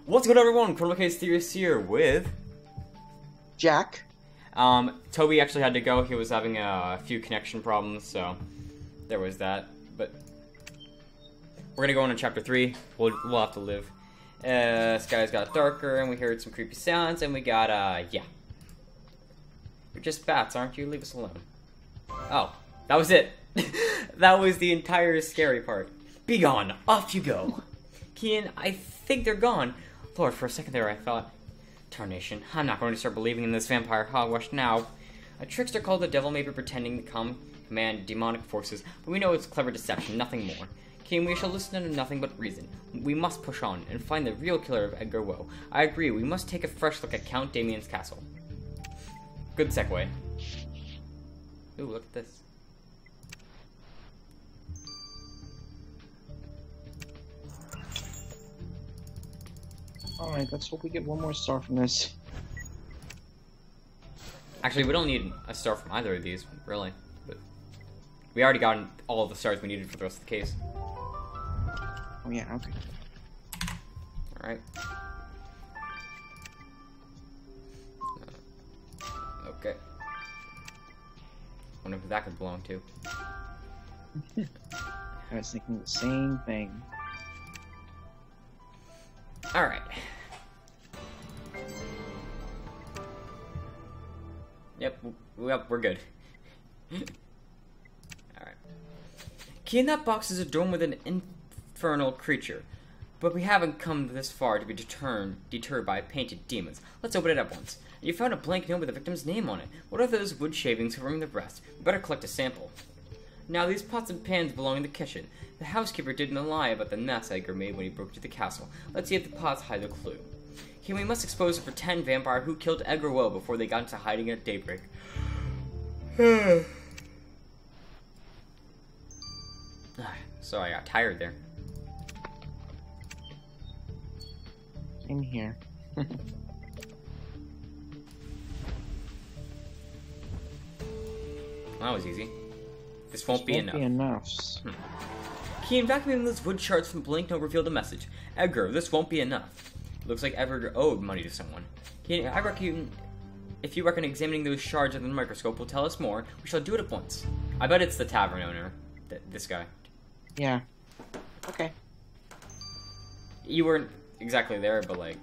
What's good, everyone? Theorists here with Jack. Toby actually had to go. He was having a few connection problems, so there was that. But we're gonna go on to chapter 3. We'll have to live. Skies got darker, and we heard some creepy sounds, and we got yeah. You're just bats, aren't you? Leave us alone. Oh, that was it. That was the entire scary part. Be gone. Off you go. Kian, I think they're gone. Lord, for a second there I thought, tarnation, I'm not going to start believing in this vampire hogwash now. A trickster called the devil may be pretending to command demonic forces, but we know it's clever deception, nothing more. King, we shall listen to nothing but reason. We must push on and find the real killer of Edgar Woe. I agree, we must take a fresh look at Count Damien's castle. Good segue. Ooh, look at this. Alright, let's hope we get one more star from this. Actually, we don't need a star from either of these, really. But we already got all of the stars we needed for the rest of the case. Oh yeah, okay. Alright. Okay. Wonder who that could belong to. I was thinking the same thing. Alright. Yep, we're good. Alright. Key in that box is a dome with an infernal creature. But we haven't come this far to be deterred by painted demons. Let's open it up once. You found a blank note with the victim's name on it. What are those wood shavings covering the rest? We better collect a sample. Now, these pots and pans belong in the kitchen. The housekeeper didn't lie about the mess Edgar made when he broke into the castle. Let's see if the pots hide the clue. Here, we must expose a pretend vampire who killed Edgar Woe before they got into hiding at daybreak. Sorry, I got tired there. Same here. Well, that was easy. This won't be enough. Kian, vacuuming those wood shards from the blank note revealed a message. Edgar, this won't be enough. It looks like Edgar owed money to someone. Kian, I reckon if you reckon examining those shards under the microscope will tell us more, we shall do it at once. I bet it's the tavern owner. This guy. Yeah. Okay. You weren't exactly there, but like,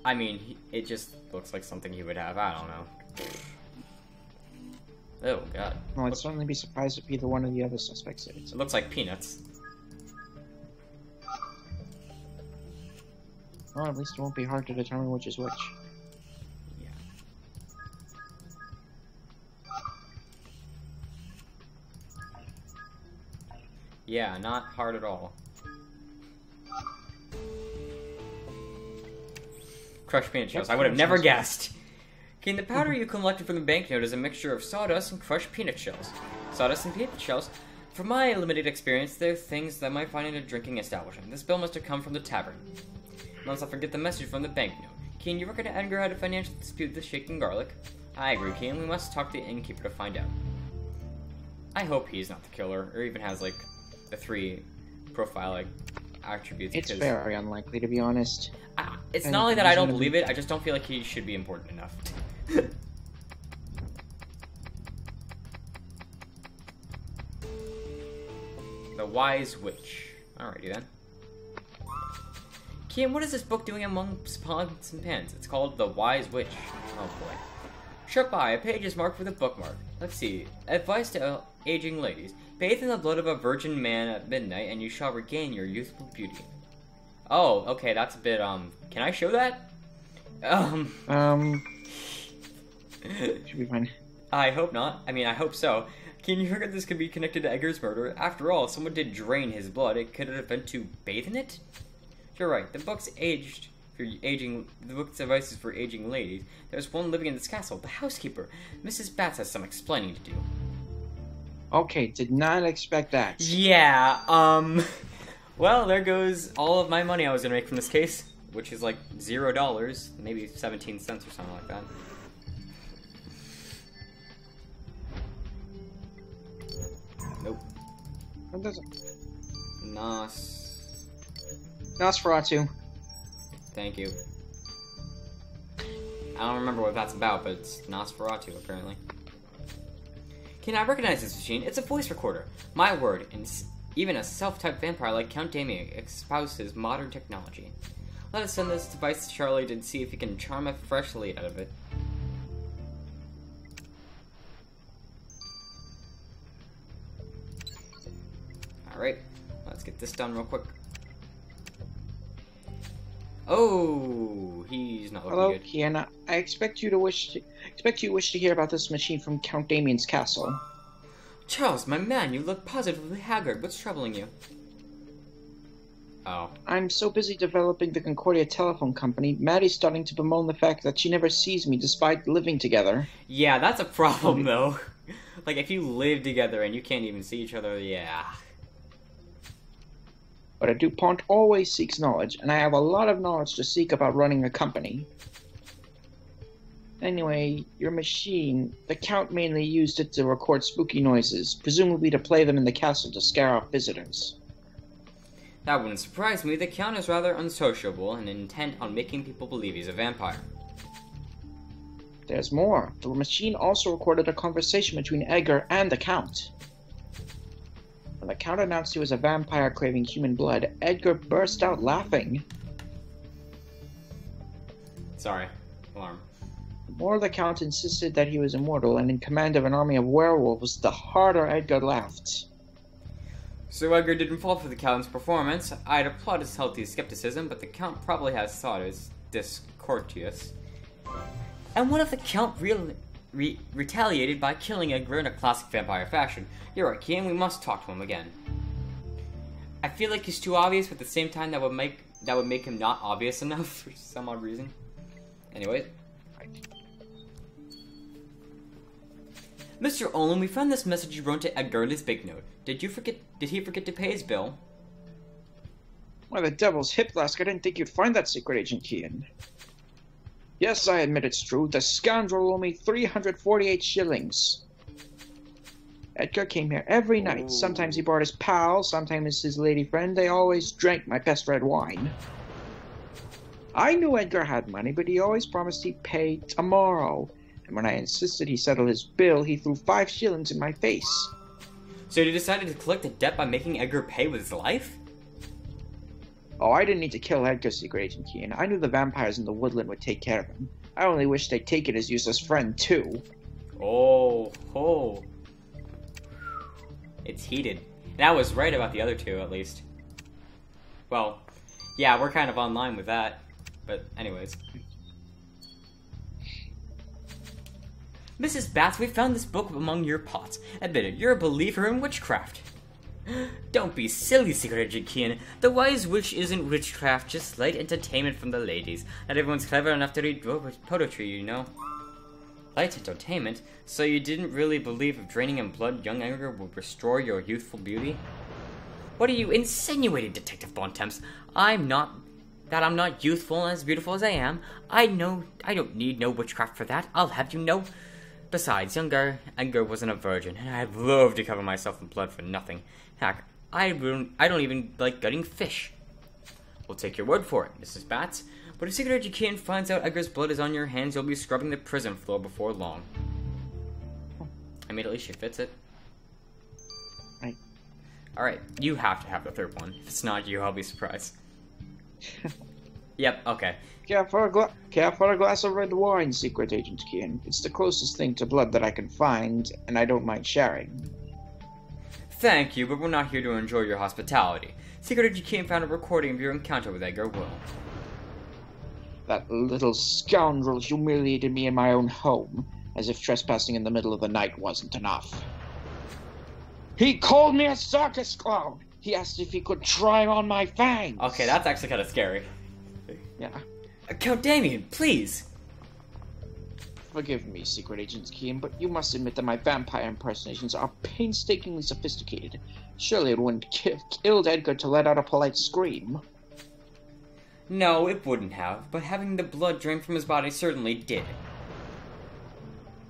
I mean, it just looks like something he would have. I don't know. Oh, God. Well, I'd certainly be surprised if either one of the other suspects did it. It looks like peanuts. Well, at least it won't be hard to determine which is which. Yeah. Yeah, not hard at all. Crushed peanut shells. I would have never guessed. Okay, the powder you collected from the banknote is a mixture of sawdust and crushed peanut shells. Sawdust and peanut shells? From my limited experience, they're things that I might find in a drinking establishment. This bill must have come from the tavern. Unless I forget the message from the banknote. Keen, you reckon Edgar had a financial dispute with the shaking garlic? I agree, Keen. We must talk to the innkeeper to find out. I hope he's not the killer, or even has, like, the 3 profile, like, attributes. It's very unlikely, to be honest. It's not only that I don't believe it, I just don't feel like he should be important enough. The Wise Witch. Alrighty then. Kian, what is this book doing amongst pots and pans? It's called The Wise Witch. Oh boy. Short by, a page is marked with a bookmark. Let's see. Advice to aging ladies. Bathe in the blood of a virgin man at midnight and you shall regain your youthful beauty. Oh, okay, that's a bit, can I show that? Should be fine. I hope not. I mean, I hope so. Can you figure this could be connected to Edgar's murder? After all, if someone did drain his blood, it could have been to bathe in it? You're right. The book's The book's advice is for aging ladies. There's one living in this castle, the housekeeper. Mrs. Bats has some explaining to do. Okay, did not expect that. Yeah, well, there goes all of my money I was gonna make from this case, which is like $0, maybe 17 cents or something like that. Nope. What does it? Nos. Nosferatu. thank you. I don't remember what that's about, but it's Nosferatu, apparently. Can I recognize this machine? It's a voice recorder. My word, and even a self-typed vampire like Count Damien espouses modern technology. Let us send this device to Charlie to see if he can charm a fresh lead out of it. Alright, let's get this done real quick. Oh, he's not looking Hello, good. Kian. I expect you wish to hear about this machine from Count Damien's castle. Charles, my man, you look positively haggard. What's troubling you? Oh. I'm so busy developing the Concordia telephone company, Maddie's starting to bemoan the fact that she never sees me despite living together. Yeah, that's a problem, though. Like, if you live together and you can't even see each other, yeah. But a DuPont always seeks knowledge, and I have a lot of knowledge to seek about running a company. Anyway, your machine, the Count mainly used it to record spooky noises, presumably to play them in the castle to scare off visitors. That wouldn't surprise me. The Count is rather unsociable and intent on making people believe he's a vampire. There's more. The machine also recorded a conversation between Edgar and the Count. When the Count announced he was a vampire craving human blood, Edgar burst out laughing. Sorry. Alarm. The more the Count insisted that he was immortal and in command of an army of werewolves, the harder Edgar laughed. So Edgar didn't fall for the Count's performance. I'd applaud his healthy skepticism, but the Count probably has thought it was discourteous. And what if the Count retaliated by killing Edgar in a classic vampire fashion? You're right, Kian, we must talk to him again. I feel like he's too obvious, but at the same time that would make him not obvious enough for some odd reason. Anyway. Mr. Olin, we found this message you wrote to Edgar in his big note. Did he forget to pay his bill? Why, the devil's hip flask, I didn't think you'd find that, Secret Agent Kian. Yes, I admit it's true. The scoundrel owed me 348 shillings. Edgar came here every night. Ooh. Sometimes he brought his pal, sometimes his lady friend. They always drank my best red wine. I knew Edgar had money, but he always promised he'd pay tomorrow. And when I insisted he settle his bill, he threw 5 shillings in my face. So you decided to collect the debt by making Edgar pay with his life? Oh, I didn't need to kill Edgar, Secret Agent Kian. I knew the vampires in the woodland would take care of him. I only wish they'd taken his useless friend, too. Oh. It's heated. And I was right about the other two, at least. Well, yeah, we're kind of online with that. But anyways. Mrs. Bats, we found this book among your pots. Admit it, you're a believer in witchcraft. Don't be silly, Secret Agent Kian. The Wise Witch isn't witchcraft, just light entertainment from the ladies. Not everyone's clever enough to read poetry, you know. Light entertainment? So you didn't really believe if draining in blood young Edgar would restore your youthful beauty? What are you insinuating, Detective Bontemps? I'm not youthful and as beautiful as I am. I don't need no witchcraft for that. I'll have you know. Besides, younger Edgar wasn't a virgin, and I'd love to cover myself in blood for nothing. Heck, I don't even like gutting fish. We'll take your word for it, Mrs. Bats. But if Secret Agent Kian finds out Edgar's blood is on your hands, you'll be scrubbing the prison floor before long. I mean, at least she fits it. Right. Alright, you have to have the third one. If it's not you, I'll be surprised. Yep, okay. Care for a glass of red wine, Secret Agent Kian. It's the closest thing to blood that I can find, and I don't mind sharing. Thank you, but we're not here to enjoy your hospitality. Secret Agent Kian found a recording of your encounter with Edgar Will. That little scoundrel humiliated me in my own home, as if trespassing in the middle of the night wasn't enough. He called me a circus clown! He asked if he could try on my fangs! Okay, that's actually kind of scary. Yeah. Count Damien, please! Forgive me, Secret Agent Kian, but you must admit that my vampire impersonations are painstakingly sophisticated. Surely it wouldn't have killed Edgar to let out a polite scream. No, it wouldn't have, but having the blood drained from his body certainly did.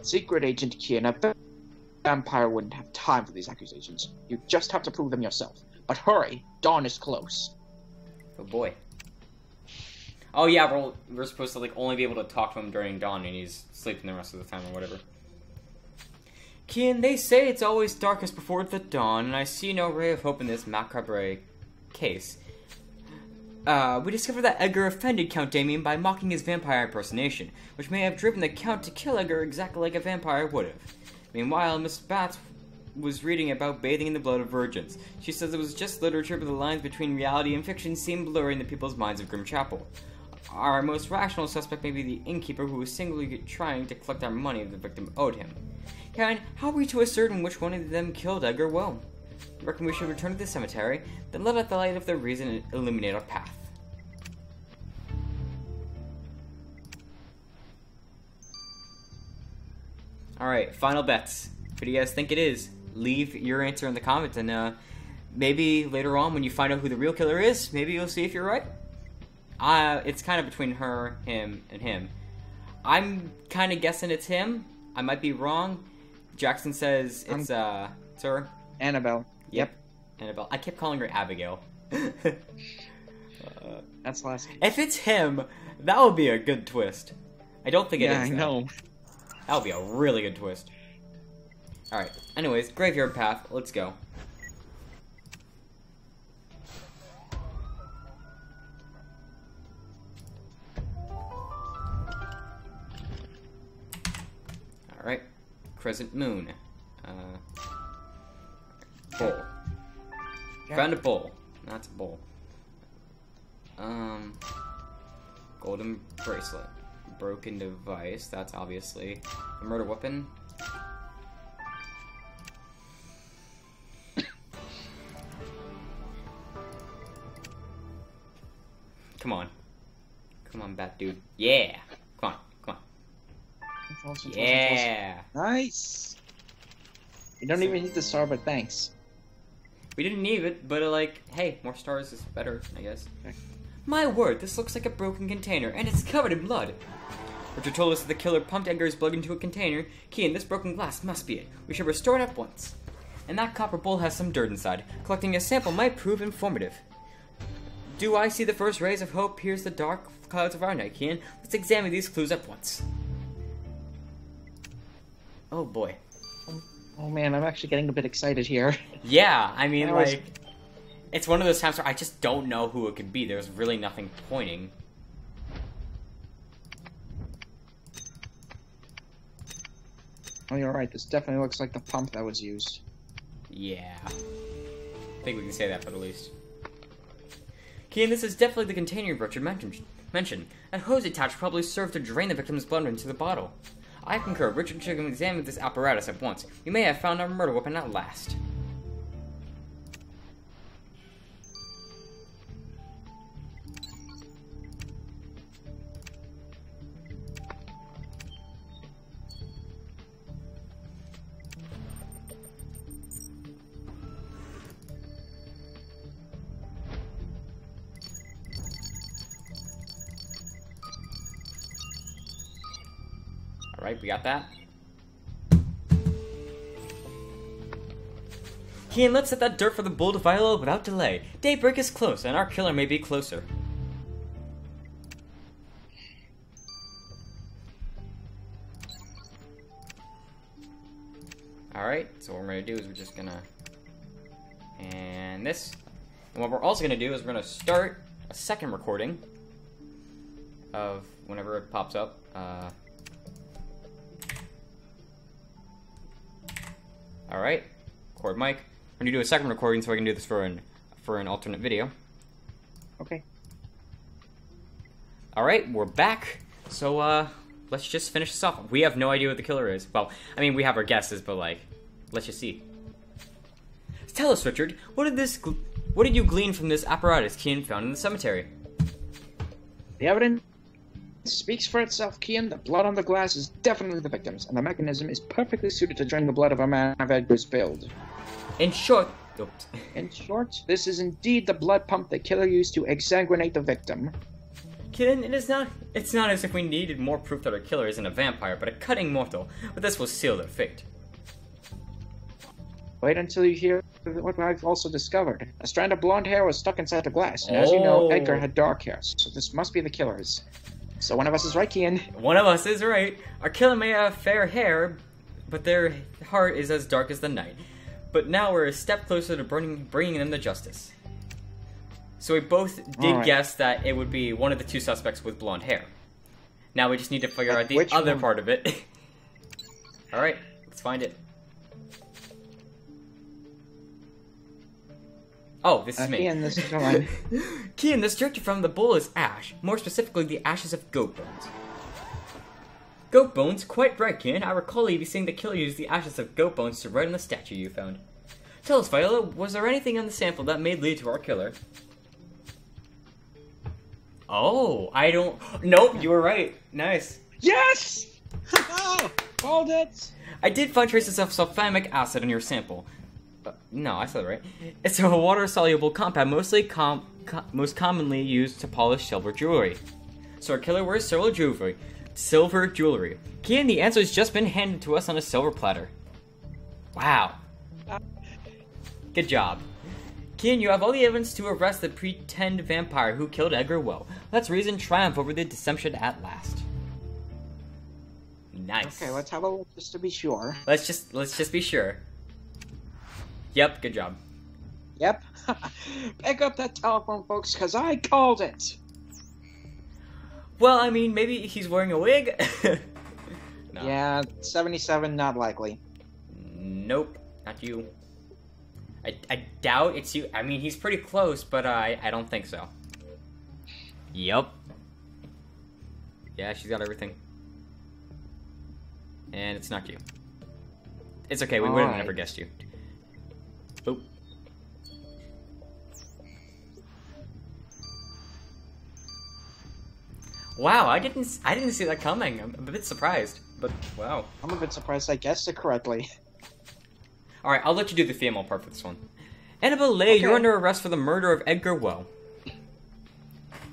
Secret Agent Kian, a vampire wouldn't have time for these accusations. You just have to prove them yourself. But hurry, dawn is close. Oh boy. Oh yeah, we're supposed to like only be able to talk to him during dawn, and he's sleeping the rest of the time or whatever. Kian, they say it's always darkest before the dawn, and I see no ray of hope in this macabre case. We discovered that Edgar offended Count Damien by mocking his vampire impersonation, which may have driven the Count to kill Edgar exactly like a vampire would have. Meanwhile, Miss Bats was reading about bathing in the blood of virgins. She says it was just literature, but the lines between reality and fiction seem blurry in the people's minds of Grim Chapel. Our most rational suspect may be the innkeeper who was singly trying to collect our money the victim owed him. Karen, how are we to ascertain which one of them killed Edgar Well? I reckon we should return to the cemetery, then let out the light of their reason and illuminate our path. Alright, final bets. Who do you guys think it is? Leave your answer in the comments, and maybe later on when you find out who the real killer is, maybe you'll see if you're right. It's kind of between her, him, and him. I'm kind of guessing it's him. I might be wrong. Jackson says it's, sir? Annabelle. Yep. Annabelle. I kept calling her Abigail. That's last. If it's him, that would be a good twist. I don't think it is. Yeah, I know. That would be a really good twist. Alright, anyways, graveyard path, let's go. Alright, crescent moon. Bowl. Found a bowl. That's a bowl. Golden bracelet. Broken device, that's obviously a murder weapon. Come on. Come on, bat dude. Yeah! Come on, come on. Yeah! Nice! You don't even need the star, but thanks. We didn't need it, but like, hey, more stars is better, I guess. Okay. My word, this looks like a broken container, and it's covered in blood. Richard told us that the killer pumped Edgar's blood into a container. Kian, this broken glass must be it. We should restore it at once. And that copper bowl has some dirt inside. Collecting a sample might prove informative. Do I see the first rays of hope pierce the dark clouds of our night, Kian? Let's examine these clues at once. Oh boy. Oh man, I'm actually getting a bit excited here. Yeah, I mean, like, it's one of those times where I just don't know who it could be. There's really nothing pointing. Oh, you're right. This definitely looks like the pump that was used. Yeah. I think we can say that, but at least. Kian, this is definitely the container Richard mentioned. That hose attached probably served to drain the victim's blood into the bottle. I concur. Richard should examine this apparatus at once. We may have found our murder weapon at last. Alright, we got that. Kian, let's set that dirt for the bull to follow without delay. Daybreak is close, and our killer may be closer. Alright, so what we're gonna do is we're just gonna... And this. And what we're also gonna do is we're gonna start a second recording of whenever it pops up. Alright, record mic. We're gonna do a second recording so I can do this for an alternate video. Okay. Alright, we're back. So, let's just finish this off. We have no idea what the killer is. Well, I mean, we have our guesses, but like, let's just see. Tell us, Richard, what did you glean from this apparatus Kian found in the cemetery? The evidence speaks for itself, Kian. The blood on the glass is definitely the victim's, and the mechanism is perfectly suited to drain the blood of a man of Edgar's build. In short, this is indeed the blood pump the killer used to exsanguinate the victim. Kian, it's not as if we needed more proof that our killer isn't a vampire, but a cutting mortal. But this will seal their fate. Wait until you hear what I've also discovered. A strand of blonde hair was stuck inside the glass, and as you know, Oh. Edgar had dark hair, so this must be the killer's. So one of us is right, Kian. One of us is right. Our killer may have fair hair, but their heart is as dark as the night. But now we're a step closer to bringing them to justice. So we both did Alright. guess that it would be one of the two suspects with blonde hair. Now we just need to figure out the Which other one? part of it. Alright, let's find it. Oh, this is me. Kian, this is John. Kian, the structure from the bowl is ash. More specifically, the ashes of goat bones. Goat bones? Quite right, Kian. I recall you saying the killer used the ashes of goat bones to write on the statue you found. Tell us, Viola, was there anything on the sample that may lead to our killer? Oh, I don't... Nope, you were right. Nice. Yes! Called it! I did find traces of sulfamic acid in your sample. No, I said it right. It's a water-soluble compound most commonly used to polish silver jewelry. So our killer wears silver jewelry. Silver jewelry. Kian, the answer has just been handed to us on a silver platter. Wow. Good job. Kian, you have all the evidence to arrest the pretend vampire who killed Edgar Well. Let's reason triumph over the deception at last. Nice. Okay, let's have a look just to be sure. Let's just be sure. Yep, good job. Yep. Pick up that telephone, folks, because I called it. Well, I mean, maybe he's wearing a wig? No. Yeah, 77, not likely. Nope, not you. I doubt it's you. I mean, he's pretty close, but I don't think so. Yep. Yeah, she's got everything. And it's not you. It's okay, we would have Alright. never guessed you. Oh. Wow, I didn't see that coming. I'm a bit surprised, but wow. I'm a bit surprised I guessed it correctly. Alright, I'll let you do the female part for this one. Annabelle Lay, you're Okay. under arrest for the murder of Edgar Well.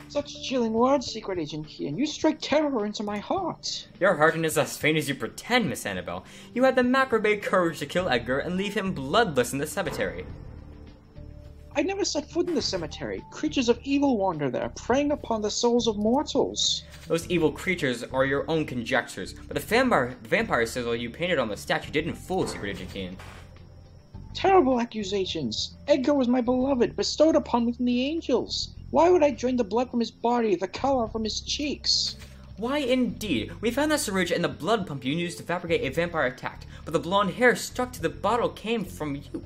Such chilling words, Secret Agent Kian. You strike terror into my heart. Your heart is as faint as you pretend, Miss Annabelle. You had the macrobate courage to kill Edgar and leave him bloodless in the cemetery. I never set foot in the cemetery. Creatures of evil wander there, preying upon the souls of mortals. Those evil creatures are your own conjectures, but the vampire sizzle you painted on the statue didn't fool Secret Agent Kian. Terrible accusations. Edgar was my beloved, bestowed upon me from the angels. Why would I drain the blood from his body, the color from his cheeks? Why indeed? We found that syringe and the blood pump you used to fabricate a vampire attack, but the blonde hair stuck to the bottle came from you.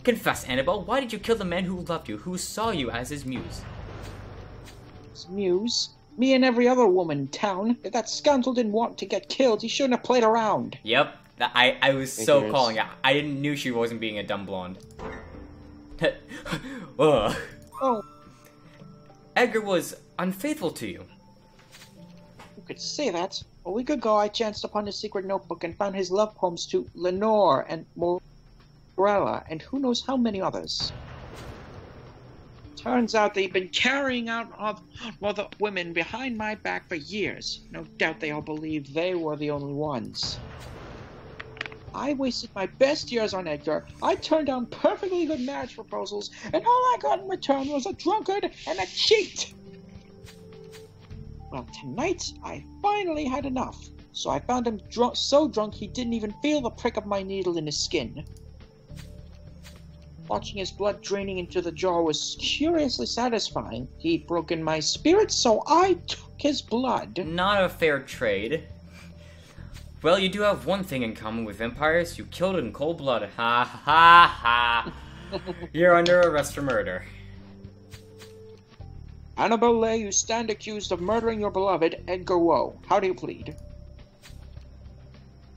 Confess, Annabelle, why did you kill the man who loved you, who saw you as his muse? His muse? Me and every other woman in town. If that scoundrel didn't want to get killed, he shouldn't have played around. Yep, I was so Figures. calling it. I knew she wasn't being a dumb blonde. Ugh. Oh, Edgar was unfaithful to you. you could say that. A week ago, I chanced upon his secret notebook and found his love poems to Lenore and Morella, and who knows how many others. Turns out they've been carrying out other women behind my back for years. No doubt they all believed they were the only ones. I wasted my best years on Edgar. I turned down perfectly good marriage proposals, and all I got in return was a drunkard and a cheat. Well, tonight I finally had enough, so I found him so drunk he didn't even feel the prick of my needle in his skin. Watching his blood draining into the jar was curiously satisfying. He'd broken my spirit, so I took his blood. Not a fair trade. Well, you do have one thing in common with vampires. You killed in cold blood. Ha ha ha. You're under arrest for murder. Annabelle Lay, you stand accused of murdering your beloved, Edgar Woe. How do you plead?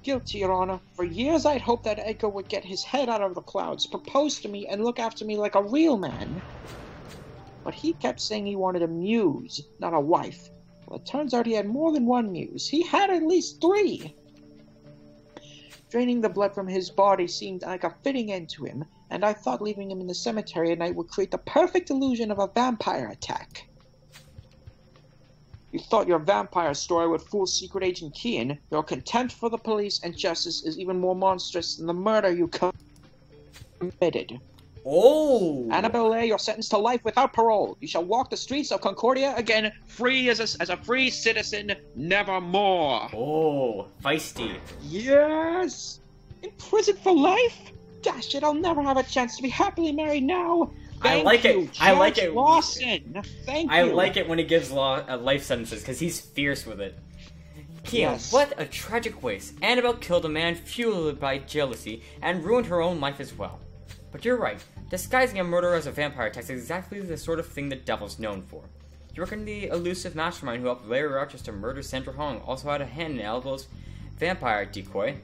Guilty, Your Honor. For years I'd hoped that Edgar would get his head out of the clouds, propose to me, and look after me like a real man. But he kept saying he wanted a muse, not a wife. Well, it turns out he had more than one muse. He had at least 3. Draining the blood from his body seemed like a fitting end to him, and I thought leaving him in the cemetery at night would create the perfect illusion of a vampire attack. You thought your vampire story would fool Secret Agent Kian. Your contempt for the police and justice is even more monstrous than the murder you committed. Oh! Annabelle A, you're sentenced to life without parole. You shall walk the streets of Concordia again, free as a free citizen, nevermore. Oh, feisty. Yes! In prison for life? Dash it, I'll never have a chance to be happily married now. I like it. Judge I like it. Lawson. Thank you. I like it when it gives life sentences, because he's fierce with it. Kian, Yes. what a tragic waste. Annabelle killed a man fueled by jealousy, and ruined her own life as well. But you're right. Disguising a murderer as a vampire takes exactly the sort of thing the devil's known for. You reckon the elusive mastermind who helped Larry Rochester to murder Sandra Hong also had a hand in Annabelle's vampire decoy?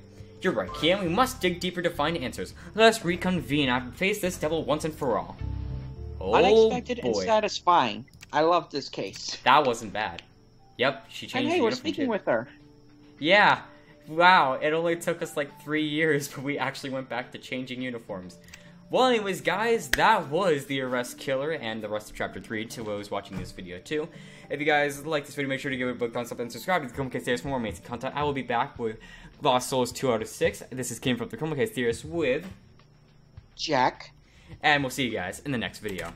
You're right, Kian. We must dig deeper to find answers. Let us reconvene and face this devil once and for all. Oh, Unexpected boy. and satisfying. I love this case. That wasn't bad. Yep, she changed And the hey, we're uniform speaking too. with her. Yeah. Wow, it only took us like 3 years, but we actually went back to changing uniforms. Well, anyways, guys, that was the arrest killer and the rest of Chapter 3 to those watching this video, too. If you guys like this video, make sure to give it a big thumbs up and subscribe to the Chroma Case Theorists for more amazing content. I will be back with Lost Souls 2 out of 6. This is Came from the Chroma Case Theorists with Jack. and we'll see you guys in the next video.